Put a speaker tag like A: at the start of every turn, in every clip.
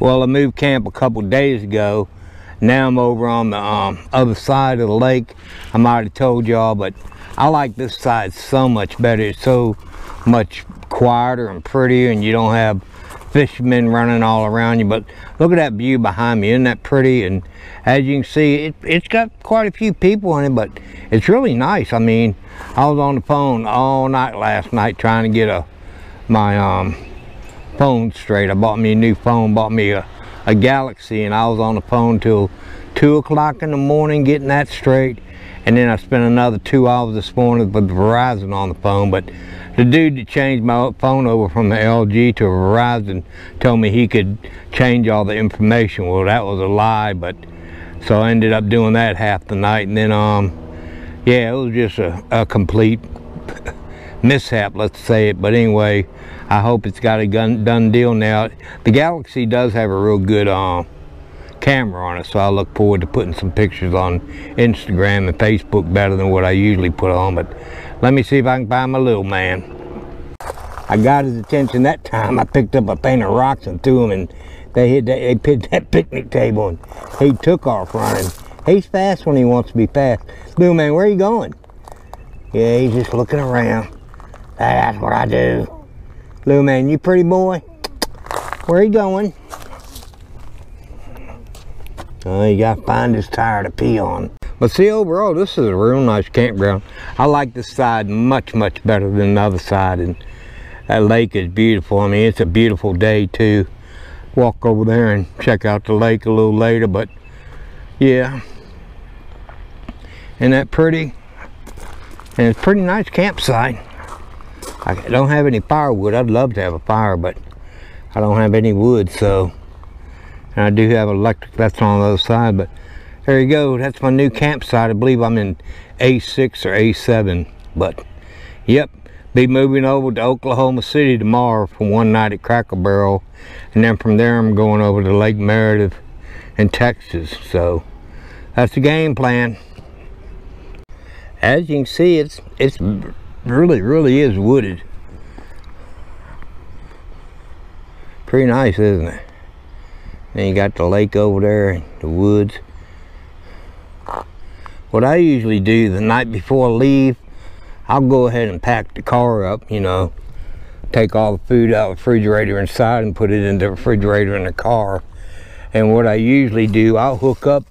A: Well, I moved camp a couple days ago. Now I'm over on the other side of the lake. I might have told y'all, but I like this side so much better. It's so much quieter and prettier, and you don't have fishermen running all around you. But look at that view behind me. Isn't that pretty? And as you can see, it's got quite a few people in it, but it's really nice. I mean, I was on the phone all night last night trying to get my phone straight. I bought me a new phone, bought me a Galaxy, and I was on the phone till 2 o'clock in the morning getting that straight. And then I spent another 2 hours this morning with Verizon on the phone. But the dude that changed my phone over from the LG to Verizon told me he could change all the information. Well, that was a lie, but so I ended up doing that half the night. And then yeah, it was just a complete mishap, let's say it. But anyway, I hope it's got a done deal now. The Galaxy does have a real good camera on it, so I look forward to putting some pictures on Instagram and Facebook better than what I usually put on. But let me see if I can find my little man. I got his attention that time. I picked up a paint of rocks and threw him, and they hit that picnic table, and he took off running. He's fast when he wants to be fast. Little man, where are you going? Yeah, he's just looking around. That's what I do. Little man, you pretty boy. Where are you going? Oh, you gotta find his tire to pee on. But see, overall, this is a real nice campground. I like this side much, much better than the other side. And that lake is beautiful. I mean, it's a beautiful day too. Walk over there and check out the lake a little later. But yeah, isn't that pretty? And it's a pretty nice campsite. I don't have any firewood. I'd love to have a fire, but I don't have any wood, so. And I do have electric, that's on the other side. But there you go, that's my new campsite. I believe I'm in A6 or A7. But yep, be moving over to Oklahoma City tomorrow for one night at Cracker Barrel, and then from there I'm going over to Lake Meredith in Texas. So that's the game plan. As you can see, it's really is wooded. Pretty nice, isn't it? Then you got the lake over there, the woods. What I usually do the night before I leave, I'll go ahead and pack the car up, you know, take all the food out of the refrigerator inside and put it in the refrigerator in the car. And what I usually do, I'll hook up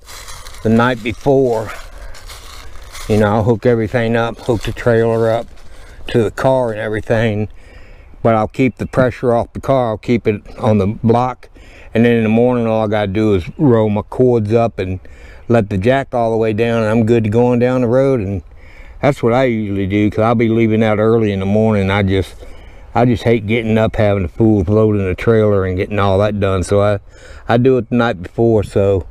A: the night before. You know, I'll hook everything up, hook the trailer up to the car and everything. But I'll keep the pressure off the car, I'll keep it on the block. And then in the morning, all I gotta do is roll my cords up and let the jack all the way down, and I'm good to going down the road. And that's what I usually do, because I'll be leaving out early in the morning. I just hate getting up, having to fool loading the trailer and getting all that done. So I do it the night before, so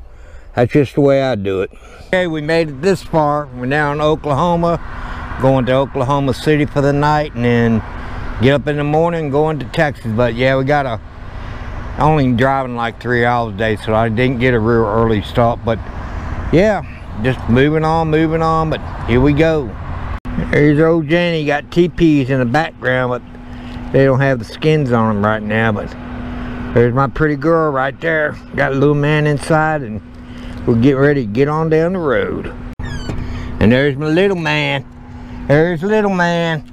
A: that's just the way I do it. Okay, we made it this far. We're now in Oklahoma, going to Oklahoma City for the night, and then get up in the morning and going to Texas. But yeah, we got only driving like 3 hours a day, so I didn't get a real early stop. But yeah, just moving on, but here we go. There's old Jenny, got teepees in the background, but they don't have the skins on them right now. But there's my pretty girl right there, got a little man inside, and we'll get ready to get on down the road. And there's my little man. There's little man.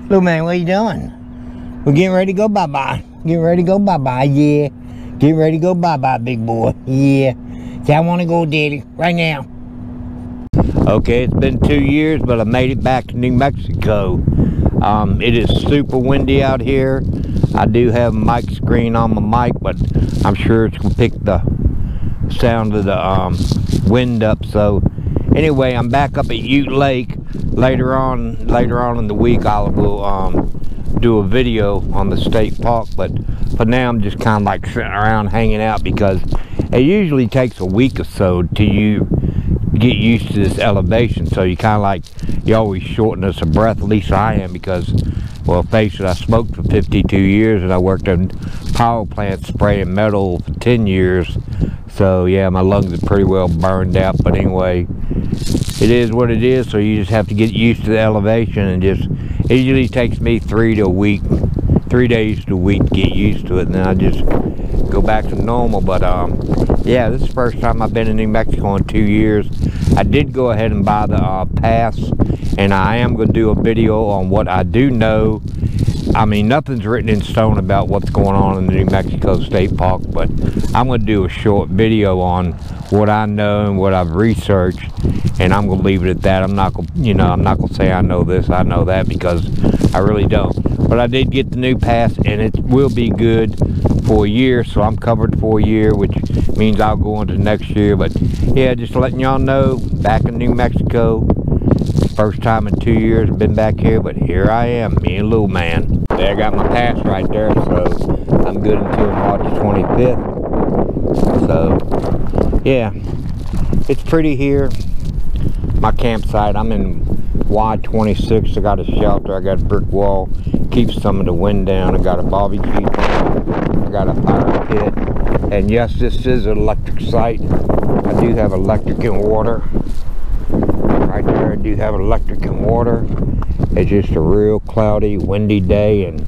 A: Little man, what you doing? We're getting ready to go bye-bye. Get ready to go bye-bye, yeah. Get ready to go bye-bye, big boy, yeah. See, I want to go, Daddy, right now. Okay, it's been 2 years, but I made it back to New Mexico. It is super windy out here. I do have a mic screen on my mic, but I'm sure it's gonna pick the sound of the wind up. So anyway, I'm back up at Ute Lake. Later on in the week, I will do a video on the state park, but for now I'm just kind of like sitting around hanging out, because it usually takes a week or so till you get used to this elevation. So you kind of like, you always shortness of breath, at least I am, because, well, face it, I smoked for 52 years and I worked in power plants spraying metal for 10 years. So yeah, my lungs are pretty well burned out. But anyway, it is what it is. So you just have to get used to the elevation, and just, it usually takes me 3 days to a week to get used to it. And then I just go back to normal. But yeah, this is the first time I've been in New Mexico in 2 years. I did go ahead and buy the pass, and I am going to do a video on what I do know. I mean, nothing's written in stone about what's going on in the New Mexico State Park, but I'm going to do a short video on what I know and what I've researched, and I'm going to leave it at that. I'm not going to, you know, I'm not going to say I know this, I know that, because I really don't. But I did get the new pass, and it will be good for a year, so I'm covered for a year, which means I'll go into next year. But yeah, just letting y'all know, back in New Mexico. First time in 2 years I've been back here, but here I am, me and little man. There, I got my pass right there, so I'm good until March 25th. So, yeah, it's pretty here. My campsite, I'm in Y26. I got a shelter, I got a brick wall, keeps some of the wind down. I got a barbecue, I got a fire pit, and yes, this is an electric site. I do have electric and water. Right there, I do have electric and water. It's just a real cloudy, windy day, and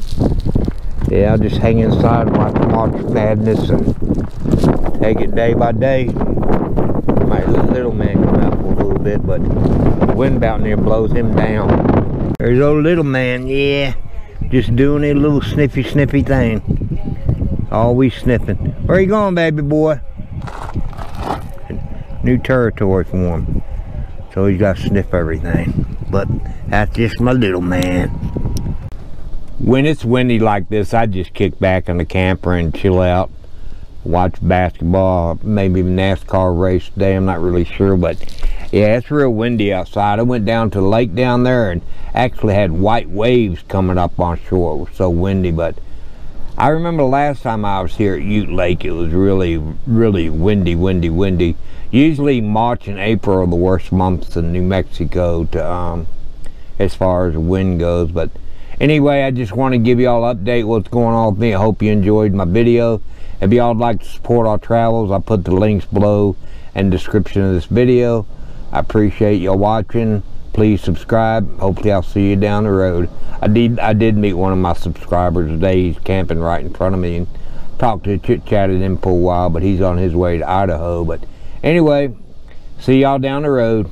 A: yeah, I'll just hang inside and watch March Madness and take it day by day. My little man come out for a little bit, but the wind out there blows him down. There's old little man, yeah, just doing a little sniffy thing. Always sniffing. Where you going, baby boy? New territory for him. So he's got to sniff everything. But that's just my little man. When it's windy like this, I just kick back in the camper and chill out. Watch basketball, maybe a NASCAR race today, I'm not really sure. But yeah, it's real windy outside. I went down to the lake down there and actually had white waves coming up on shore. It was so windy. But I remember the last time I was here at Ute Lake, it was really windy. Usually March and April are the worst months in New Mexico to, as far as the wind goes. But anyway, I just want to give y'all an update what's going on with me. I hope you enjoyed my video. If y'all would like to support our travels, I'll put the links below in the description of this video. I appreciate y'all watching. Please subscribe. Hopefully I'll see you down the road. I did meet one of my subscribers today. He's camping right in front of me, and chit-chatted him for a while, but he's on his way to Idaho. But anyway, see y'all down the road.